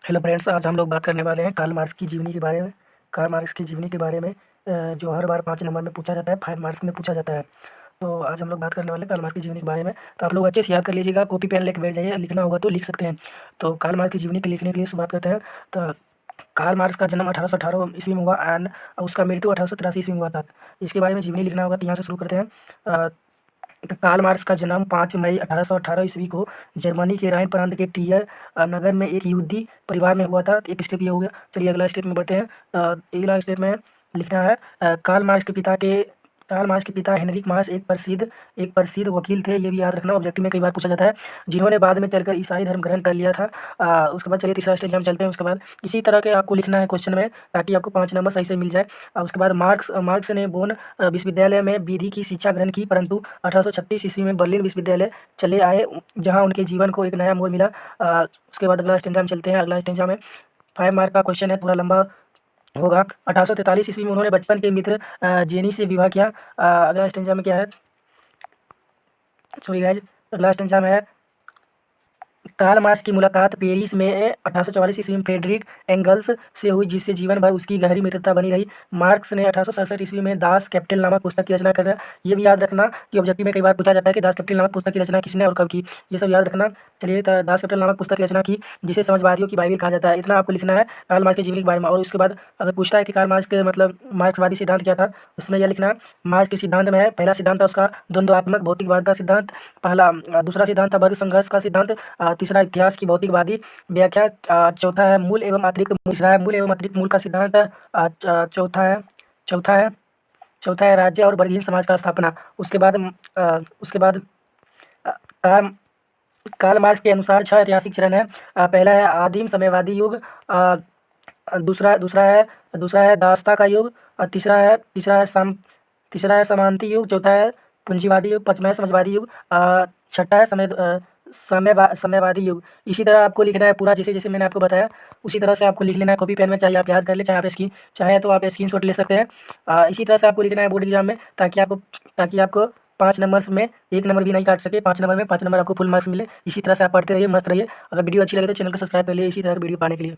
Hello friends, आज हम लोग बात करने वाले हैं कार्ल मार्क्स की जीवनी के बारे में। कार्ल मार्क्स की जीवनी के बारे में जो हर बार 5 नंबर में पूछा जाता है, 5 मार्क्स में पूछा जाता है। तो आज हम लोग बात करने वाले हैं कार्ल मार्क्स की जीवनी के बारे में। तो आप लोग अच्छे से याद कर लीजिएगा, कॉपी पेन लेके बैठ जाइए, लिखना होगा तो लिख सकते हैं। तो कार्ल मार्क्स की जीवनी के लिखने के लिए शुरुआत करते हैं। तो कार्ल मार्क्स का जन्म 1818 ईस्वी में हुआ एंड उसका मृत्यु 1883 ईस्वी में हुआ था। इसके बारे में जीवनी लिखना होगा, तो यहाँ से शुरू करते हैं। तो कार्ल मार्क्स का जन्म 5 मई 1818 ईस्वी को जर्मनी के राइन प्रांत के टियर नगर में एक यहूदी परिवार में हुआ था। एक स्टेप ये हो गया। चलिए अगला स्टेप में बढ़ते हैं। अगला स्टेप में लिखना है कार्ल मार्क्स के पिता हेनरिक मार्क्स एक प्रसिद्ध वकील थे। ये भी याद रखना, ऑब्जेक्टिव में कई बार पूछा जाता है, जिन्होंने बाद में चलकर ईसाई धर्म ग्रहण कर लिया था। उसके बाद चलिए तीसरा स्टेप हम चलते हैं। उसके बाद इसी तरह के आपको लिखना है क्वेश्चन में, ताकि आपको 5 नंबर सही से मिल जाए। उसके बाद मार्क्स ने बोन विश्वविद्यालय में विधि की शिक्षा ग्रहण की, परंतु 1836 ईस्वी में बर्लिन विश्वविद्यालय चले आए, जहाँ उनके जीवन को एक नया मोड़ मिला। उसके बाद अगला स्टेंजा में चलते हैं। अगला स्टेंजा में 5 मार्क का क्वेश्चन है, थोड़ा लंबा होगा। 1843 ईस्वी में उन्होंने बचपन के मित्र जेनी से विवाह किया। अगला स्टेंजा में क्या है, सॉरी गाइज, अगला स्टेंजा में है कार्ल मार्क्स की मुलाकात पेरिस में 1844 ईस्वी में फ्रेडरिक एंगल्स से हुई, जिससे जीवन भर उसकी गहरी मित्रता बनी रही। मार्क्स ने 1867 ईस्वी में दास कैपिटल नामक पुस्तक की रचना कर, ये भी याद रखना कि ऑब्जेक्टिव में कई बार पूछा जाता है कि दास कैपिटल नामक पुस्तक की रचना किसने और कब की, ये सब याद रखना। चलिए, दास कैपिटल नामक पुस्तक की रचना की, जिसे समाजवादियों की बाइबिल कहा जाता है। इतना आपको लिखना है कार्ल मार्क्स की जीवनी के बारे में। और उसके बाद अगर पूछता है कि कार्ल मार्क्स के मतलब मार्क्सवादी सिद्धांत क्या था, उसमें यह लिखना है मार्क्स के सिद्धांत में है, पहला सिद्धांत था उसका द्वंद्वात्मक भौतिकवाद का सिद्धांत, दूसरा सिद्धांत था वर्ग संघर्ष का सिद्धांत, तीसरा इतिहास की भौतिकवादी व्याख्या, चौथा है मूल एवं अतिरिक्त मूल, तीसरा है मूल एवं अतिरिक्त मूल का सिद्धांत, चौथा है चौथा है राज्य और वर्गहीन समाज का स्थापना। उसके बाद अ, कार्ल कार्ल मार्क्स के अनुसार 6 ऐतिहासिक चरण है। पहला है आदिम समयवादी युग, दूसरा दूसरा है दासता का युग, तीसरा है समांति युग, चौथा है पूंजीवादी युग, पांचवा है समाजवादी युग, छठा है साम्यवादी युग। इसी तरह आपको लिखना है पूरा, जैसे जैसे मैंने आपको बताया उसी तरह से आपको लिख लेना है। कॉपी पेन में चाहे आप याद कर ले, चाहे तो आप स्क्रीन शॉट ले सकते हैं। इसी तरह से आपको लिखना है बोर्ड एग्जाम में, ताकि आपको 5 नंबर में 1 नंबर भी नहीं काट सके। 5 नंबर में 5 नंबर आपको फुल मार्क्स मिले। इसी तरह से आप पढ़ते रहिए, मस्त रहिए। अगर वीडियो अच्छी लगे तो चैनल को सब्सक्राइब कर लिए इसी तरह की वीडियो पाने के लिए।